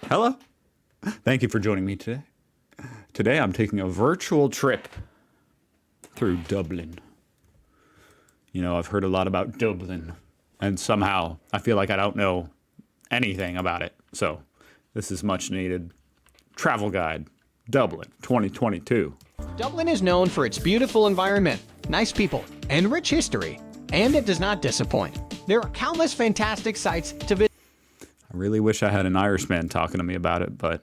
Hello. Thank you for joining me today. Today I'm taking a virtual trip through Dublin. You know, I've heard a lot about Dublin, and somehow I feel like I don't know anything about it. So this is much needed. Travel guide, Dublin 2022. Dublin is known for its beautiful environment, nice people, and rich history, and it does not disappoint. There are countless fantastic sites to visit. I really wish I had an Irishman talking to me about it, but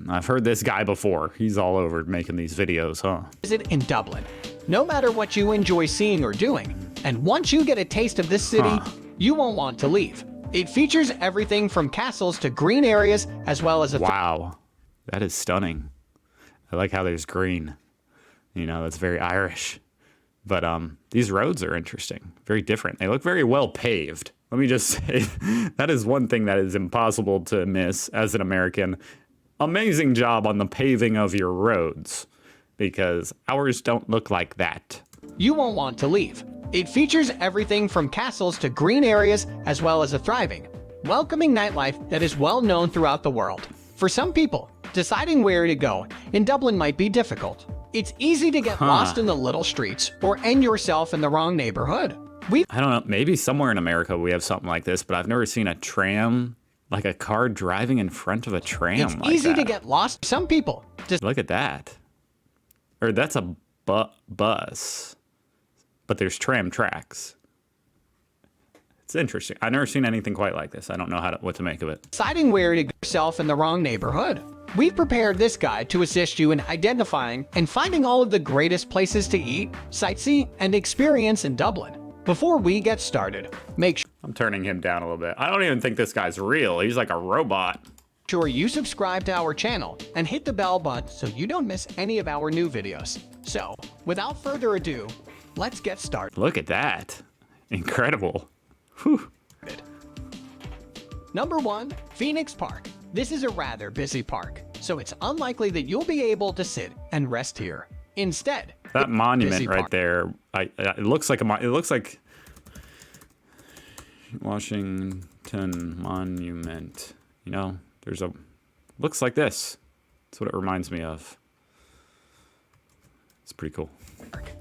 I've heard this guy before. He's all over making these videos, huh? Visit in Dublin, no matter what you enjoy seeing or doing. And once you get a taste of this city, you won't want to leave. It features everything from castles to green areas, as well as a Wow, that is stunning. I like how there's green. You know, that's very Irish. But these roads are interesting, very different. They look very well paved. Let me just say, that is one thing that is impossible to miss as an American. Amazing job on the paving of your roads, because ours don't look like that. You won't want to leave. It features everything from castles to green areas, as well as a thriving, welcoming nightlife that is well known throughout the world. For some people, deciding where to go in Dublin might be difficult. It's easy to get lost in the little streets or end yourself in the wrong neighborhood. I don't know, maybe somewhere in America we have something like this, but I've never seen a tram, like a car driving in front of a tram It's like easy that. to get lost. Some people Look at that. Or that's a bus, but there's tram tracks. It's interesting. I've never seen anything quite like this. I don't know what to make of it. deciding where to get yourself in the wrong neighborhood. We've prepared this guide to assist you in identifying and finding all of the greatest places to eat, sightsee, and experience in Dublin. Before we get started, make I'm turning him down a little bit. I don't even think this guy's real. He's like a robot. sure you subscribe to our channel and hit the bell button so you don't miss any of our new videos. So, without further ado, let's get started. Look at that. Incredible. Whew. Number 1, Phoenix Park. This is a rather busy park, so it's unlikely that you'll be able to sit and rest here. Instead, That monument busy right park. there, it looks like it looks like Washington Monument. You know, looks like this. That's what it reminds me of. It's pretty cool.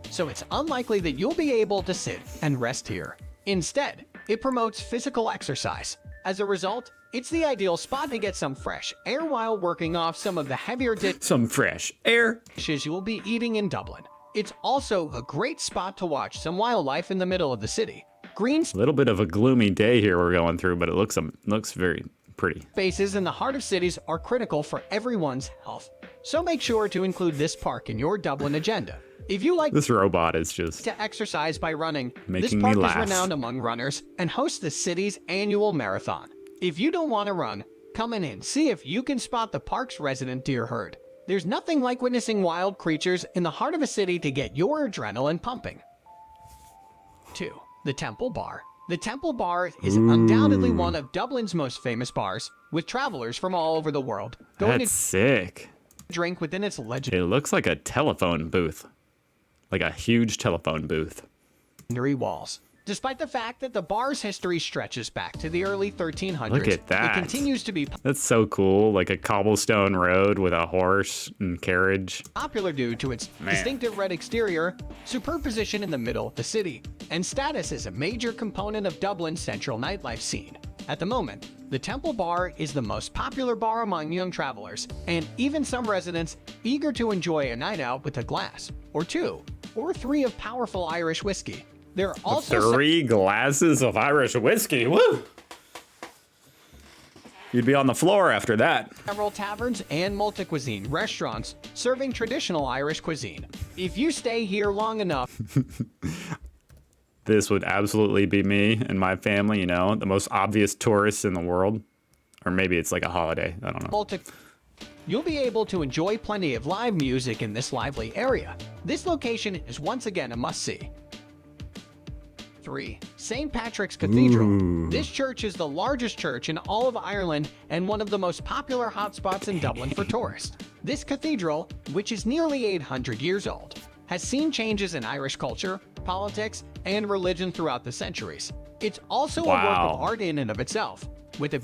So it's unlikely that you'll be able to sit and rest here. Instead, it promotes physical exercise. As a result, it's the ideal spot to get some fresh air while working off some of the heavier Some fresh air. dishes you will be eating in Dublin. It's also a great spot to watch some wildlife in the middle of the city. Green A little bit of a gloomy day here we're going through, but it looks very pretty. spaces in the heart of cities are critical for everyone's health. So make sure to include this park in your Dublin agenda. If you like This robot is just to exercise by running, this Making me park is laugh. renowned among runners and hosts the city's annual marathon. If you don't want to run, come in and see if you can spot the park's resident deer herd. There's nothing like witnessing wild creatures in the heart of a city to get your adrenaline pumping. 2. The Temple Bar. The Temple Bar is undoubtedly one of Dublin's most famous bars, with travelers from all over the world going That's sick. to drink within its legendary It looks like a telephone booth. Like a huge telephone booth. walls. Despite the fact that the bar's history stretches back to the early 1300s, Look at that. it continues to be That's so cool. Like a cobblestone road with a horse and carriage. popular due to its Man. distinctive red exterior, superb position in the middle of the city, and status as a major component of Dublin's central nightlife scene. At the moment, the Temple Bar is the most popular bar among young travelers, and even some residents eager to enjoy a night out with a glass, or 2, or 3 of powerful Irish whiskey. There are also 3 glasses of Irish whiskey. Woo! You'd be on the floor after that. several taverns and multi-cuisine restaurants serving traditional Irish cuisine. If you stay here long enough, This would absolutely be me and my family, you know, the most obvious tourists in the world. Or maybe it's like a holiday. I don't know. you'll be able to enjoy plenty of live music in this lively area. This location is once again a must-see. 3. St. Patrick's Cathedral. This church is the largest church in all of Ireland and one of the most popular hotspots in Dublin for tourists. This cathedral, which is nearly 800 years old, has seen changes in Irish culture, politics, and religion throughout the centuries. It's also a work Wow. of art in and of itself, with a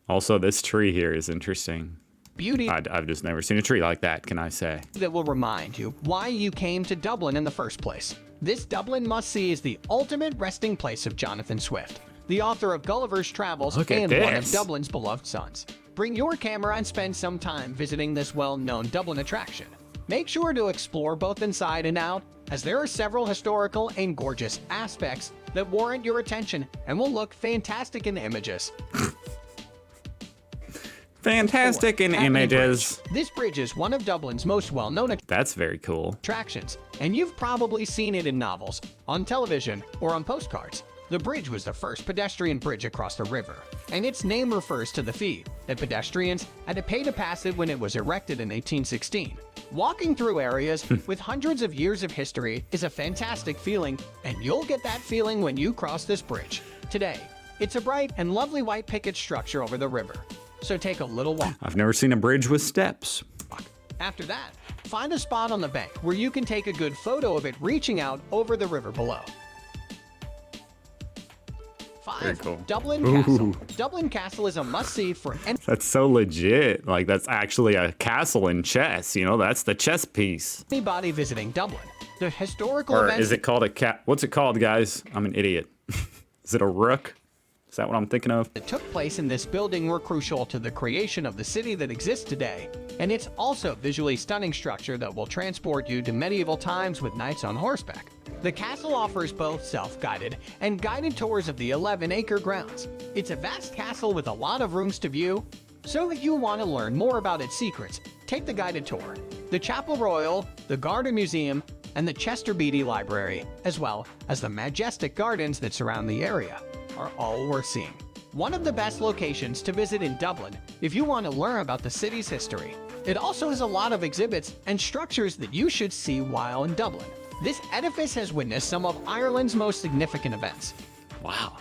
Also, this tree here is interesting. Beauty I've just never seen a tree like that, can I say? that will remind you why you came to Dublin in the first place. This Dublin must-see is the ultimate resting place of Jonathan Swift, the author of Gulliver's Travels Look at and one of this. Dublin's beloved sons. Bring your camera and spend some time visiting this well-known Dublin attraction. Make sure to explore both inside and out, as there are several historical and gorgeous aspects that warrant your attention and will look fantastic in images. Fantastic in Hackney images. Bridge. This bridge is one of Dublin's most well-known That's very cool. attractions, and you've probably seen it in novels, on television, or on postcards. The bridge was the first pedestrian bridge across the river, and its name refers to the fee that pedestrians had to pay to pass it when it was erected in 1816. Walking through areas with hundreds of years of history is a fantastic feeling, and you'll get that feeling when you cross this bridge. Today, it's a bright and lovely white picket structure over the river, so take a little walk. I've never seen a bridge with steps. After that, find a spot on the bank where you can take a good photo of it reaching out over the river below. 5. Very cool. Dublin Ooh. Castle. Dublin Castle is a must-see for any That's so legit. Like, that's actually a castle in chess. You know, that's the chess piece. anybody visiting Dublin. The historical Or events is it called a cat? What's it called, guys? I'm an idiot. Is it a rook? Is that what I'm thinking of? that took place in this building were crucial to the creation of the city that exists today, and it's also a visually stunning structure that will transport you to medieval times with knights on horseback. The castle offers both self-guided and guided tours of the 11-acre grounds. It's a vast castle with a lot of rooms to view, so if you want to learn more about its secrets, take the guided tour. The Chapel Royal, the Garden Museum, and the Chester Beatty Library, as well as the majestic gardens that surround the area, are all worth seeing. One of the best locations to visit in Dublin if you want to learn about the city's history. It also has a lot of exhibits and structures that you should see while in Dublin. This edifice has witnessed some of Ireland's most significant events. Wow.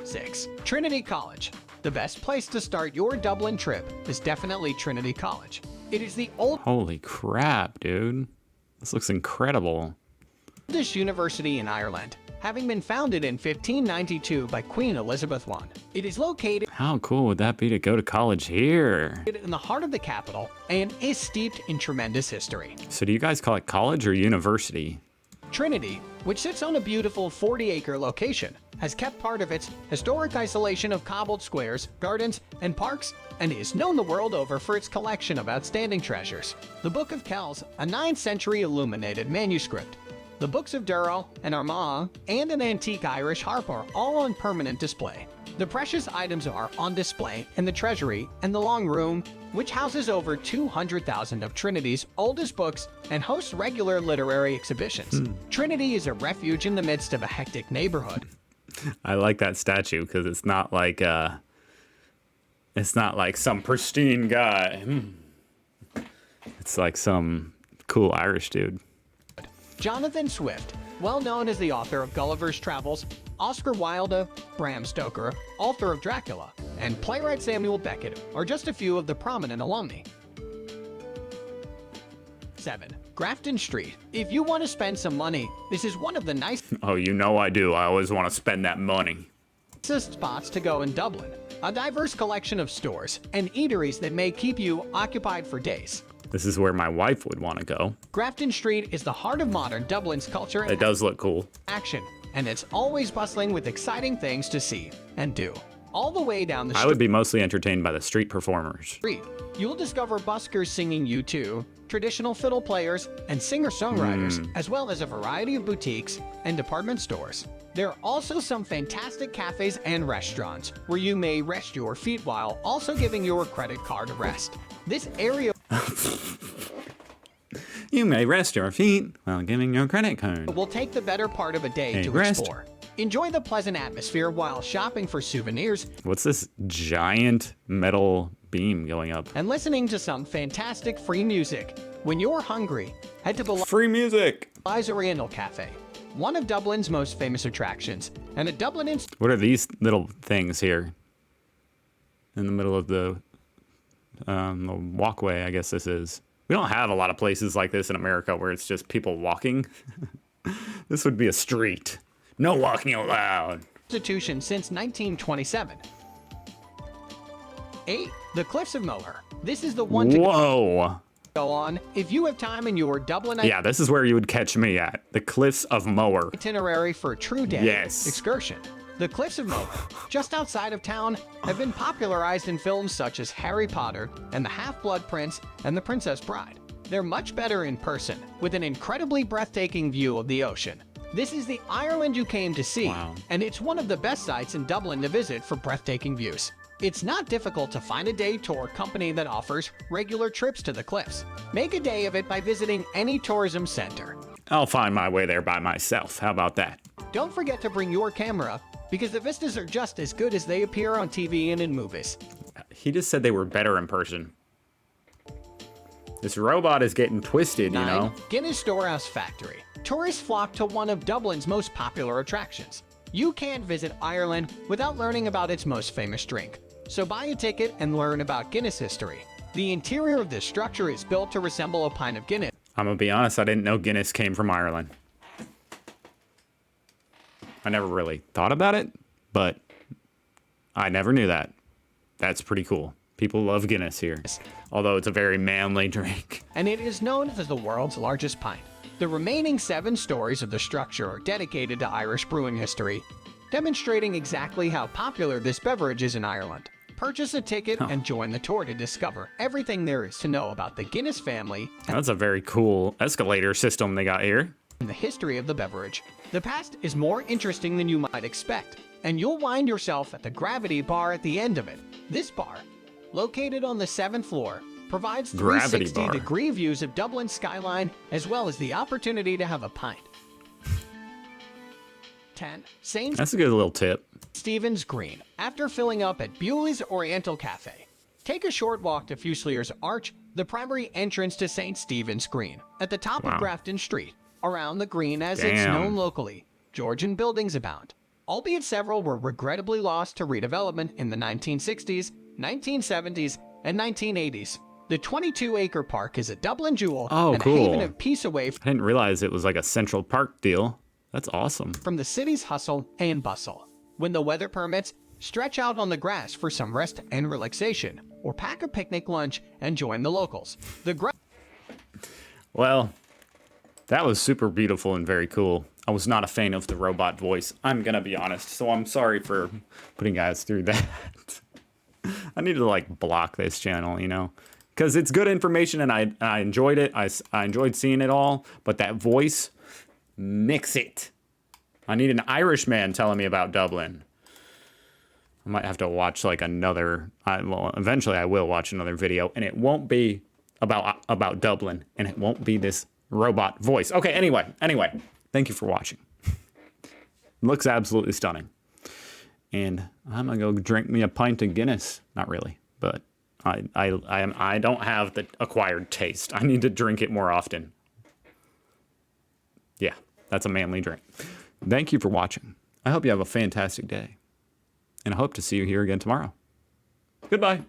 6. Trinity College. The best place to start your Dublin trip is definitely Trinity College. It is the Holy crap, dude. This looks incredible. oldest university in Ireland, having been founded in 1592 by Queen Elizabeth I. It is located How cool would that be to go to college here? in the heart of the capital and is steeped in tremendous history. So do you guys call it college or university? Trinity, which sits on a beautiful 40-acre location, has kept part of its historic isolation of cobbled squares, gardens, and parks, and is known the world over for its collection of outstanding treasures. The Book of Kells, a 9th century illuminated manuscript, the Books of Durrell and Armagh, and an antique Irish harp are all on permanent display. The precious items are on display in the treasury and the long room, which houses over 200,000 of Trinity's oldest books and hosts regular literary exhibitions. Trinity is a refuge in the midst of a hectic neighborhood. I like that statue because it's not like some pristine guy. It's like some cool Irish dude. Jonathan Swift, well known as the author of Gulliver's Travels, Oscar Wilde, Bram Stoker, author of Dracula, and playwright Samuel Beckett are just a few of the prominent alumni. 7. Grafton Street. If you want to spend some money, this is one of the nicest Oh, you know I do. I always want to spend that money. spots to go in Dublin. A diverse collection of stores and eateries that may keep you occupied for days. This is where my wife would want to go. Grafton Street is the heart of modern Dublin's culture and It does look cool. action, and it's always bustling with exciting things to see and do. All the way down the I would be mostly entertained by the street performers. street, you'll discover buskers singing U2, traditional fiddle players, and singer-songwriters, as well as a variety of boutiques and department stores. There are also some fantastic cafes and restaurants where you may rest your feet while also giving your credit card a rest. This area You may rest your feet while giving your credit card. will take the better part of a day Hey, to rest. explore. Enjoy the pleasant atmosphere while shopping for souvenirs What's this giant metal beam going up? and listening to some fantastic free music. When you're hungry, head to Free music! Belize Oriental Cafe, one of Dublin's most famous attractions, and a Dublin What are these little things here? In the middle of the walkway, I guess this is. We don't have a lot of places like this in America where it's just people walking. This would be a street. No walking allowed. institution since 1927. 8. The Cliffs of Moher. This is the one to Whoa. go on if you have time in your Dublin Yeah, this is where you would catch me at. The Cliffs of Moher. itinerary for a true day Yes. excursion. The Cliffs of Moher, just outside of town, have been popularized in films such as Harry Potter and the Half-Blood Prince and the Princess Bride. They're much better in person, with an incredibly breathtaking view of the ocean. This is the Ireland you came to see, Wow. and it's one of the best sites in Dublin to visit for breathtaking views. It's not difficult to find a day tour company that offers regular trips to the cliffs. Make a day of it by visiting any tourism center. I'll find my way there by myself. How about that? Don't forget to bring your camera, because the vistas are just as good as they appear on TV and in movies. He just said they were better in person. This robot is getting twisted, you 9. know? Guinness Storehouse Factory. Tourists flock to one of Dublin's most popular attractions. You can't visit Ireland without learning about its most famous drink. So buy a ticket and learn about Guinness history. The interior of this structure is built to resemble a pint of Guinness. I'm gonna be honest, I didn't know Guinness came from Ireland. I never really thought about it, but I never knew that. That's pretty cool. People love Guinness here, although it's a very manly drink. And it is known as the world's largest pint. The remaining 7 stories of the structure are dedicated to Irish brewing history, demonstrating exactly how popular this beverage is in Ireland. Purchase a ticket and join the tour to discover everything there is to know about the Guinness family That's a very cool escalator system they got here. and the history of the beverage. The past is more interesting than you might expect, and you'll find yourself at the Gravity Bar at the end of it. This bar, located on the 7th floor, provides Gravity bar. 360-degree views of Dublin's skyline, as well as the opportunity to have a pint. 10. St. That's a good little tip. Stephen's Green. After filling up at Bewley's Oriental Cafe, take a short walk to Fusiliers Arch, the primary entrance to St. Stephen's Green, at the top Wow. of Grafton Street. Around the green, as it's Damn. known locally, Georgian buildings abound, albeit several were regrettably lost to redevelopment in the 1960s, 1970s, and 1980s. The 22-acre park is a Dublin jewel Oh, and a cool. haven of peace away I didn't realize it was like a Central Park deal. That's awesome. from the city's hustle and bustle. When the weather permits, stretch out on the grass for some rest and relaxation, or pack a picnic lunch and join the locals. Well, that was super beautiful and very cool. I was not a fan of the robot voice. I'm gonna be honest, so I'm sorry for putting guys through that. I need to like block this channel, you know, because it's good information and I enjoyed it. I enjoyed seeing it all, but that voice, nix it. I need an Irish man telling me about Dublin. I might have to watch like another. Well, eventually I will watch another video, and it won't be about Dublin, and it won't be this robot voice. Okay. Anyway, thank you for watching. Looks absolutely stunning, and I'm gonna go drink me a pint of Guinness. Not really, but I don't have the acquired taste. I need to drink it more often. Yeah, that's a manly drink. Thank you for watching. I hope you have a fantastic day, and I hope to see you here again tomorrow. Goodbye.